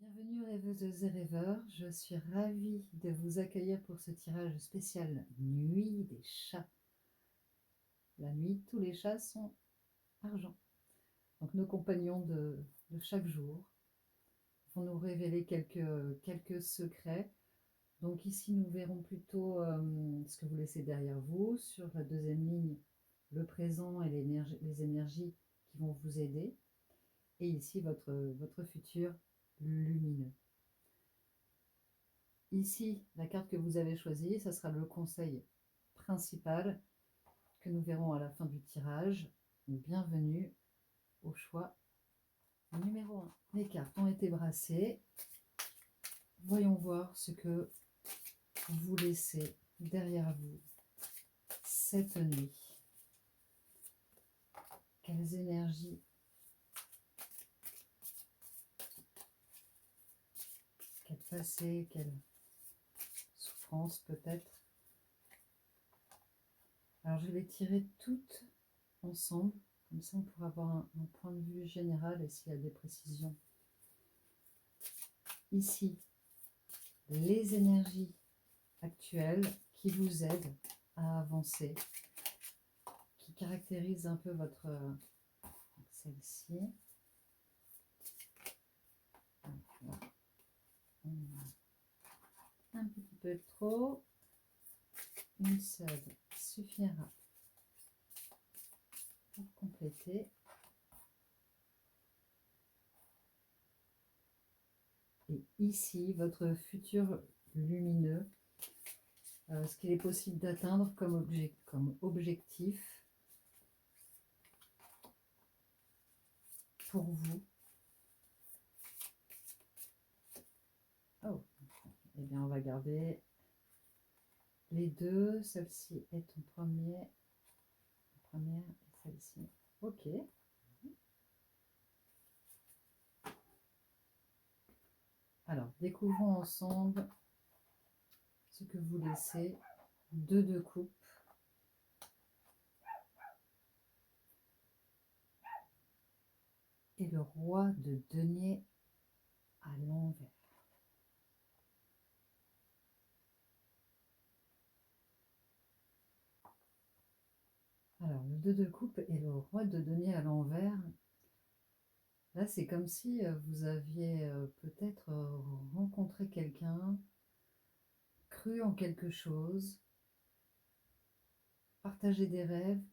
Bienvenue rêveuses et rêveurs, je suis ravie de vous accueillir pour ce tirage spécial Nuit des chats. La nuit, tous les chats sont argent. Donc nos compagnons de chaque jour vont nous révéler quelques secrets. Donc ici nous verrons plutôt ce que vous laissez derrière vous. Sur la deuxième ligne, le présent et les énergies qui vont vous aider. Et ici votre futur lumineux. Ici, la carte que vous avez choisie, ça sera le conseil principal que nous verrons à la fin du tirage. Bienvenue au choix numéro 1. Les cartes ont été brassées. Voyons voir ce que vous laissez derrière vous cette nuit. Quelles énergies, quel passé, quelle souffrance peut-être. Alors je vais les tirer toutes ensemble, comme ça on pourra avoir un point de vue général et s'il y a des précisions. Ici, les énergies actuelles qui vous aident à avancer, qui caractérisent un peu votre... celle-ci. Un petit peu trop. Une seule suffira pour compléter. Et ici, votre futur lumineux, ce qu'il est possible d'atteindre comme objectif pour vous. Oh, eh bien, on va garder les deux. Celle-ci est en premier. La première et celle-ci. Ok. Alors, découvrons ensemble ce que vous laissez. Deux de coupe. Et le roi de denier à l'envers. Alors, le 2 de coupe et le roi de denier à l'envers. Là, c'est comme si vous aviez peut-être rencontré quelqu'un, cru en quelque chose, partagé des rêves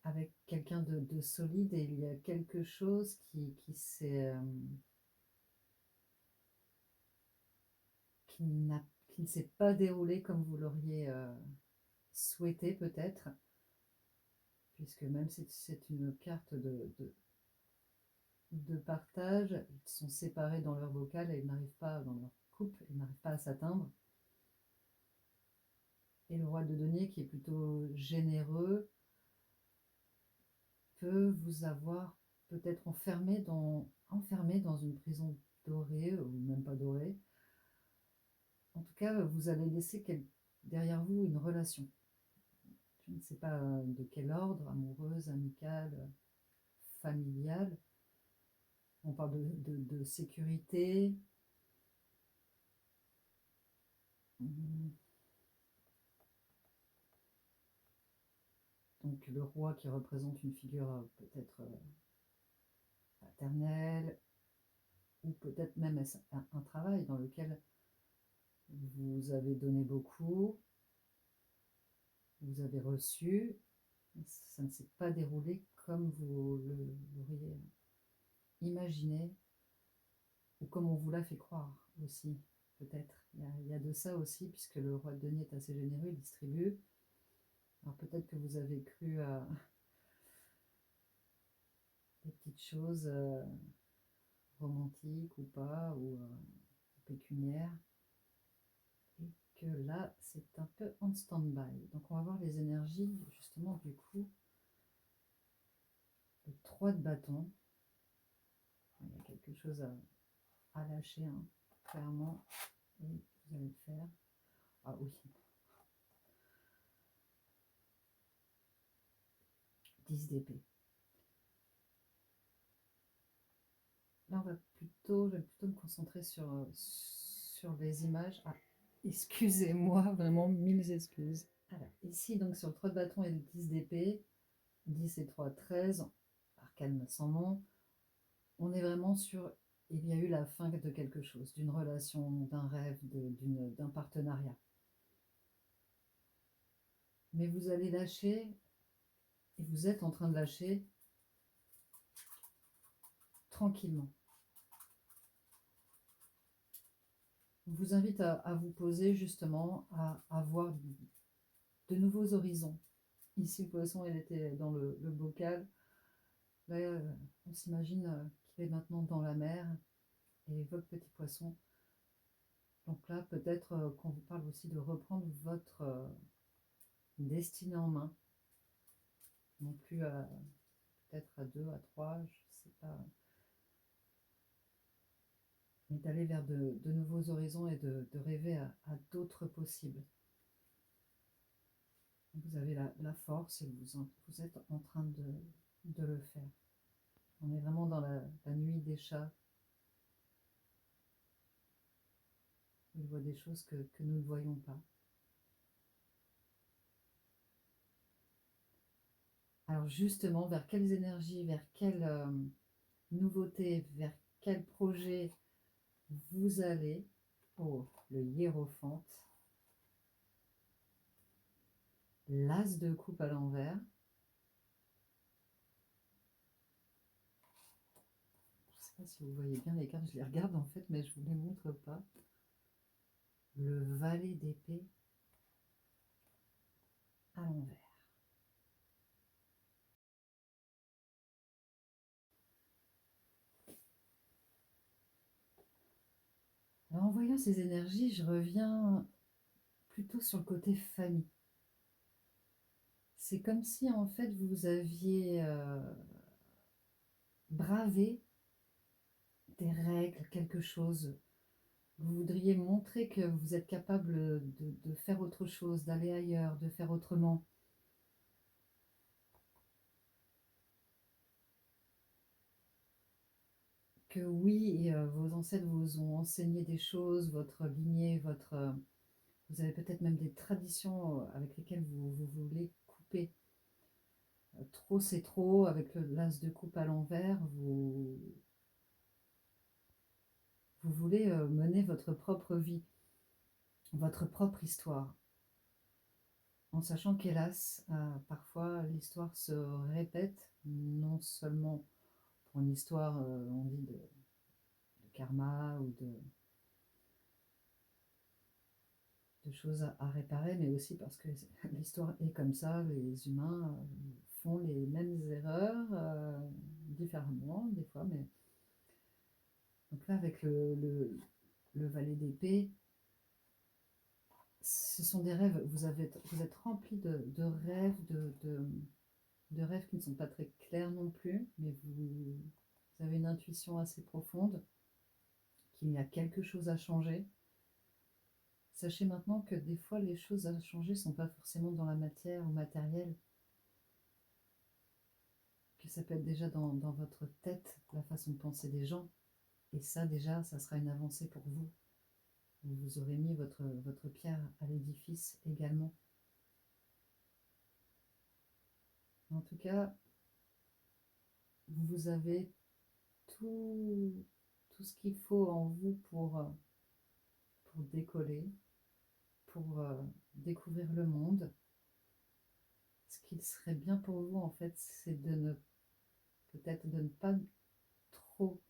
avec quelqu'un de solide et il y a quelque chose qui ne s'est pas déroulé comme vous l'auriez souhaité peut-être, puisque même si c'est une carte de partage, ils sont séparés dans leur vocal et ils n'arrivent pas, dans leur couple, ils n'arrivent pas à s'atteindre. Et le roi de denier, qui est plutôt généreux, peut vous avoir peut-être enfermé dans une prison dorée, ou même pas dorée. En tout cas, vous avez laissé derrière vous une relation. Je ne sais pas de quel ordre, amoureuse, amicale, familiale. On parle de sécurité. Donc le roi qui représente une figure peut-être paternelle, ou peut-être même un travail dans lequel vous avez donné beaucoup, vous avez reçu, ça ne s'est pas déroulé comme vous l'auriez imaginé, ou comme on vous l'a fait croire aussi, peut-être. Il y a de ça aussi, puisque le roi de denier est assez généreux, il distribue. Alors peut-être que vous avez cru à des petites choses romantiques ou pas, ou pécuniaires, et que là, c'est un peu en stand-by. Donc on va voir les énergies, justement, du coup. Le 3 de bâton. Il y a quelque chose à lâcher, hein, clairement. Et vous allez le faire. Ah oui. 10 d'épée. là, je vais plutôt me concentrer sur les images. Ah, excusez-moi, vraiment mille excuses. Alors, ici, donc sur le 3 de bâton et le 10 d'épée, 10 et 3, 13, arcane sans nom, on est vraiment sur, il y a eu la fin de quelque chose, d'une relation, d'un rêve, d'un partenariat. Mais vous allez lâcher, et vous êtes en train de lâcher tranquillement. Je vous invite à vous poser justement, à voir de nouveaux horizons. Ici, le poisson, il était dans le bocal. Là, on s'imagine qu'il est maintenant dans la mer et votre petit poisson. Donc là, peut-être qu'on vous parle aussi de reprendre votre destinée en main. Non plus peut-être à deux, à trois, je ne sais pas. Mais d'aller vers de nouveaux horizons et de rêver à d'autres possibles. Vous avez la force et vous êtes en train de le faire. On est vraiment dans la nuit des chats. Il voit des choses que nous ne voyons pas. Alors justement, vers quelles énergies, vers quelles nouveautés, vers quel projet vous allez? Oh, le hiérophante. L'as de coupe à l'envers. Je ne sais pas si vous voyez bien les cartes, je les regarde en fait, mais je ne vous les montre pas. Le valet d'épée à l'envers. Alors en voyant ces énergies, je reviens plutôt sur le côté famille. C'est comme si en fait vous aviez bravé des règles, quelque chose. Vous voudriez montrer que vous êtes capable de faire autre chose, d'aller ailleurs, de faire autrement. Que oui, vos ancêtres vous ont enseigné des choses, votre lignée, vous avez peut-être même des traditions avec lesquelles vous voulez couper. Trop c'est trop, avec l'as de coupe à l'envers, vous voulez mener votre propre vie, votre propre histoire, en sachant qu'hélas, parfois l'histoire se répète, non seulement pour une histoire, on dit, de karma ou de choses à réparer, mais aussi parce que l'histoire est comme ça, les humains font les mêmes erreurs, différemment des fois, mais donc là avec le valet d'épée, ce sont des rêves, vous êtes rempli de rêves, de rêves qui ne sont pas très clairs non plus, mais vous avez une intuition assez profonde, qu'il y a quelque chose à changer. Sachez maintenant que des fois les choses à changer ne sont pas forcément dans la matière ou matérielle, que ça peut être déjà dans votre tête, la façon de penser des gens, et ça déjà, ça sera une avancée pour vous. Vous aurez mis votre pierre à l'édifice également. En tout cas, vous avez tout ce qu'il faut en vous pour décoller, pour découvrir le monde. Ce qu'il serait bien pour vous, en fait, c'est peut-être de ne pas trop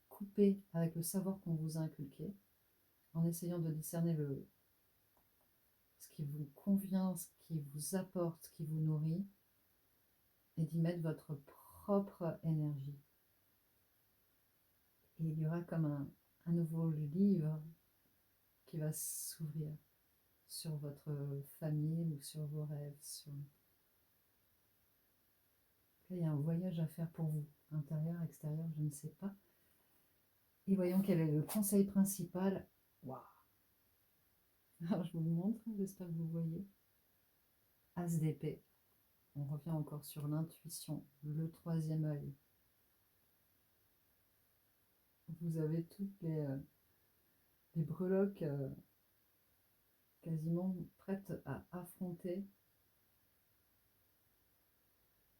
couper avec le savoir qu'on vous a inculqué, en essayant de discerner ce qui vous convient, ce qui vous apporte, ce qui vous nourrit, et d'y mettre votre propre énergie. Et il y aura comme un nouveau livre qui va s'ouvrir sur votre famille ou sur vos rêves. Là, il y a un voyage à faire pour vous, intérieur, extérieur, je ne sais pas. Et voyons quel est le conseil principal. Waouh! Alors je vous le montre, j'espère que vous voyez. As d'épée. On revient encore sur l'intuition, le troisième œil. vous avez toutes les breloques quasiment prêtes à affronter.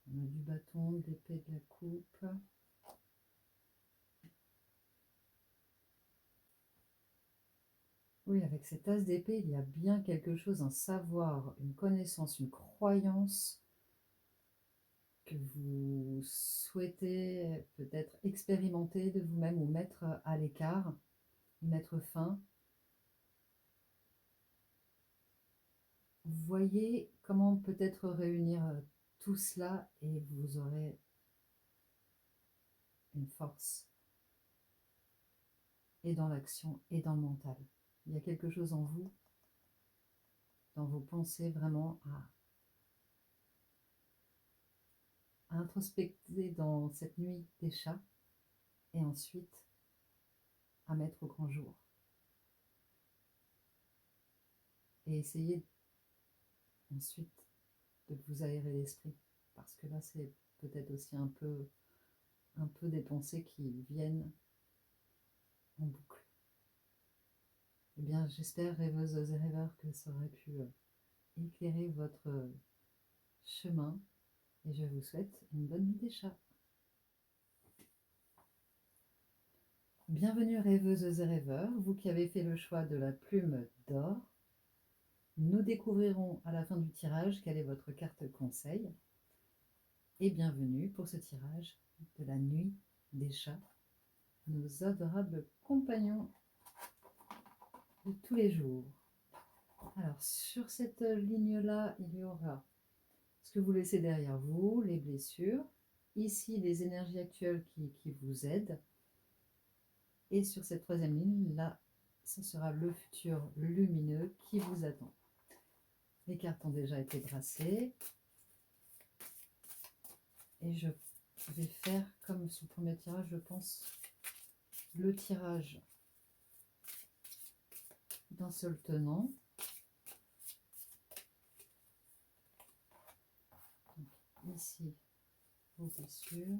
On a du bâton, de l'épée, de la coupe. Oui, avec cet as d'épée, il y a bien quelque chose, un savoir, une connaissance, une croyance que vous souhaitez peut-être expérimenter de vous-même ou mettre à l'écart, mettre fin. Vous voyez comment peut-être réunir tout cela et vous aurez une force et dans l'action et dans le mental. Il y a quelque chose en vous, dans vos pensées, vraiment à introspecter dans cette nuit des chats et ensuite à mettre au grand jour. Et essayer ensuite de vous aérer l'esprit, parce que là c'est peut-être aussi un peu des pensées qui viennent en boucle. Eh bien, j'espère, rêveuses et rêveurs, que ça aurait pu éclairer votre chemin et je vous souhaite une bonne nuit des chats. Bienvenue, rêveuses et rêveurs, vous qui avez fait le choix de la plume d'or. Nous découvrirons à la fin du tirage quelle est votre carte conseil. Et bienvenue pour ce tirage de la nuit des chats, nos adorables compagnons de tous les jours. Alors, sur cette ligne-là, il y aura ce que vous laissez derrière vous, les blessures, ici les énergies actuelles qui vous aident, et sur cette troisième ligne, là, ce sera le futur lumineux qui vous attend. Les cartes ont déjà été brassées, et je vais faire, comme sous le premier tirage, je pense, le tirage d'un seul tenant. Donc, ici, vos blessures.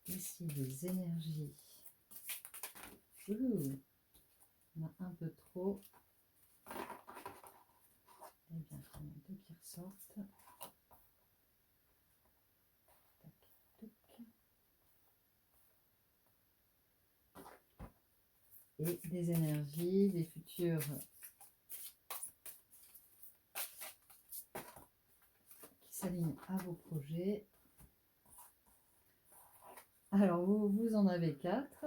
Ici, les énergies. Ouh, on a un peu trop. Eh bien, il y en a deux qui ressortent. Tac, tac. Et des énergies, des futurs qui s'alignent à vos projets. Alors, vous en avez 4.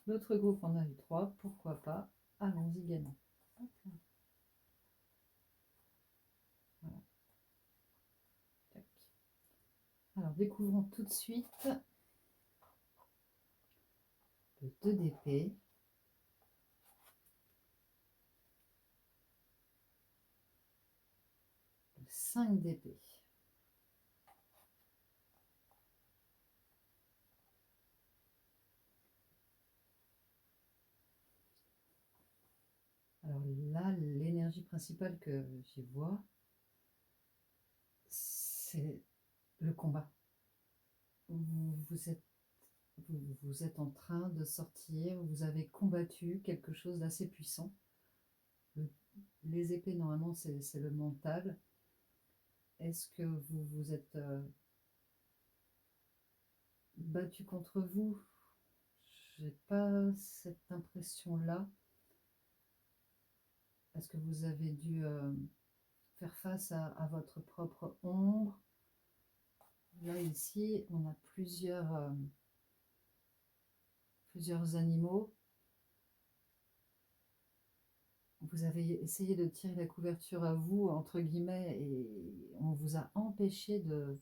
L'autre groupe en a eu 3. Pourquoi pas? Allons-y, gagnons. Voilà. Tac. Alors, découvrons tout de suite le 2 d'épée. Le 5 d'épée. Alors là, l'énergie principale que j'y vois, c'est le combat. Vous êtes en train de sortir, vous avez combattu quelque chose d'assez puissant. Les épées, normalement, c'est le mental. Est-ce que vous vous êtes battu contre vous? J'ai pas cette impression-là. Est-ce que vous avez dû faire face à votre propre ombre? Là, ici, on a plusieurs animaux. Vous avez essayé de tirer la couverture à vous, entre guillemets, et on vous a empêché de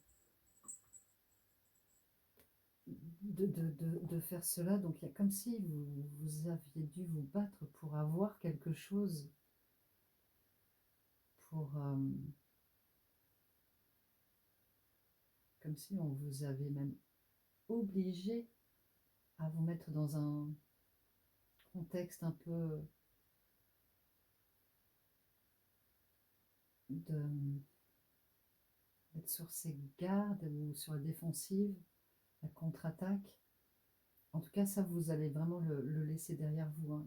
faire cela. Donc il y a comme si vous aviez dû vous battre pour avoir quelque chose, pour comme si on vous avait même obligé à vous mettre dans un contexte un peu d'être sur ses gardes ou sur la défensive. la contre-attaque. En tout cas, ça, vous allez vraiment le laisser derrière vous, hein.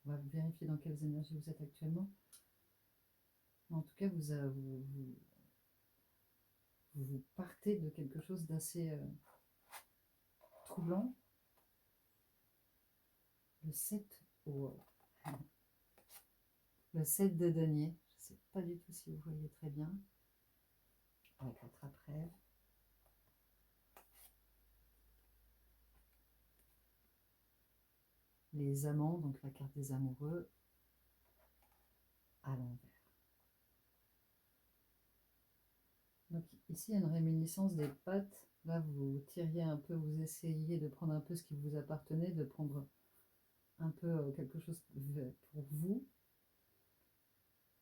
On va vérifier dans quelles énergies vous êtes actuellement. En tout cas, vous partez de quelque chose d'assez troublant. Le 7, oh, le 7 de denier. Je ne sais pas du tout si vous voyez très bien. Avec la trappe-rêve. Les amants, donc la carte des amoureux, à l'envers. Donc ici, il y a une réminiscence des pattes. Là, vous tiriez un peu, vous essayiez de prendre un peu ce qui vous appartenait, de prendre un peu quelque chose pour vous.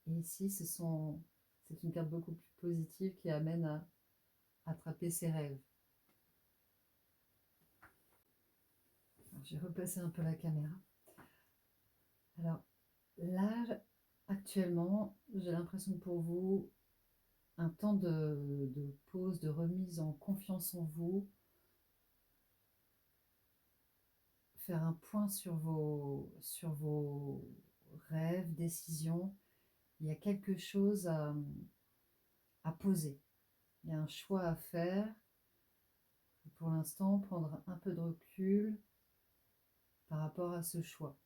Et ici, c'est une carte beaucoup plus positive qui amène à attraper ses rêves. J'ai replacé un peu la caméra. Alors là, actuellement, j'ai l'impression que pour vous, un temps de pause, de remise en confiance en vous, faire un point sur vos rêves, décisions. Il y a quelque chose à poser. Il y a un choix à faire. Pour l'instant, prendre un peu de recul par rapport à ce choix.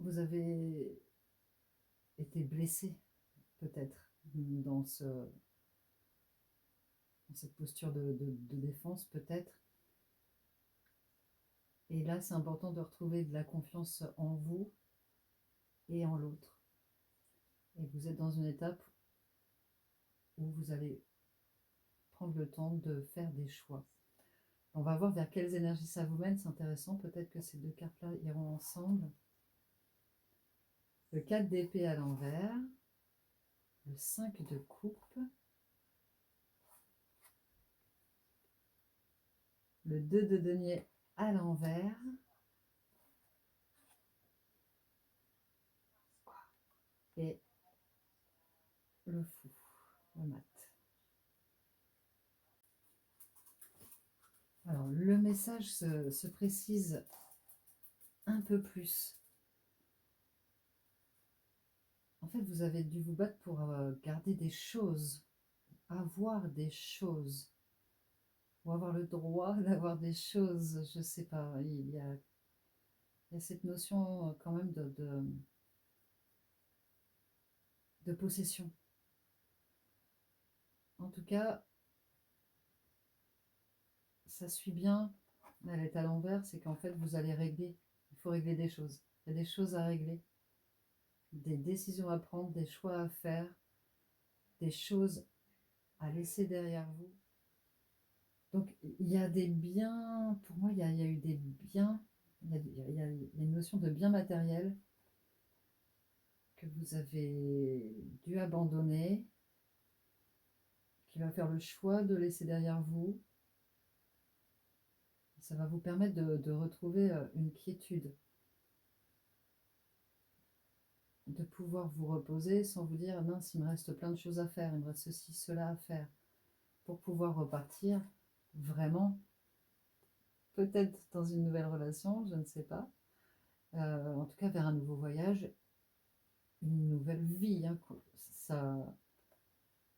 Vous avez été blessé, peut-être, dans cette posture de défense, peut-être. Et là, c'est important de retrouver de la confiance en vous et en l'autre. Et vous êtes dans une étape où vous allez prendre le temps de faire des choix. On va voir vers quelles énergies ça vous mène, c'est intéressant. Peut-être que ces deux cartes-là iront ensemble. Le 4 d'épée à l'envers, le 5 de coupe, le 2 de denier à l'envers, et le fou, le mat. Alors, le message se précise un peu plus. En fait, vous avez dû vous battre pour garder des choses, avoir des choses, ou avoir le droit d'avoir des choses, je ne sais pas. Il y a cette notion quand même de possession. En tout cas, ça suit bien. Elle est à l'envers, c'est qu'en fait, vous allez régler. Il faut régler des choses. Il y a des choses à régler, des décisions à prendre, des choix à faire, des choses à laisser derrière vous. Donc, il y a des biens, pour moi, il y a eu des biens, il y a une notion de bien matériel que vous avez dû abandonner, qui va faire le choix de laisser derrière vous. Ça va vous permettre de retrouver une quiétude, de pouvoir vous reposer sans vous dire mince, il me reste plein de choses à faire, il me reste ceci, cela à faire, pour pouvoir repartir vraiment, peut-être dans une nouvelle relation, je ne sais pas, en tout cas vers un nouveau voyage, une nouvelle vie, hein.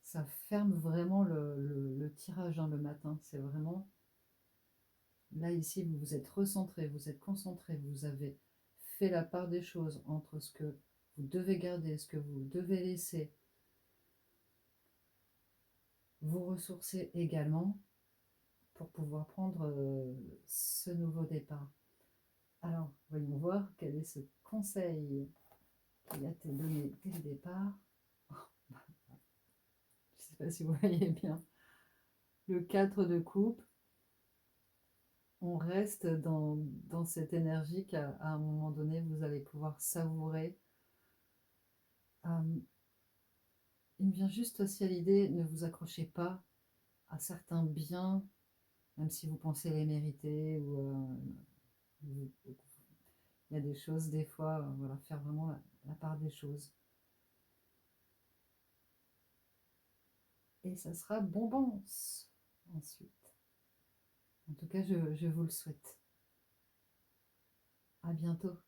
Ça ferme vraiment le tirage, hein, le matin. C'est vraiment là, ici, vous vous êtes recentré, vous êtes concentré, vous avez fait la part des choses entre ce que vous devez garder, ce que vous devez laisser, vous ressourcer également pour pouvoir prendre ce nouveau départ. Alors, voyons voir quel est ce conseil qui a été donné dès le départ. Je ne sais pas si vous voyez bien. Le 4 de coupe, on reste dans cette énergie qu'à un moment donné, vous allez pouvoir savourer. Il me vient juste aussi à l'idée, ne vous accrochez pas à certains biens, même si vous pensez les mériter, il y a des choses, des fois, voilà, faire vraiment la part des choses. Et ça sera bonbons. ensuite. En tout cas, je vous le souhaite. À bientôt.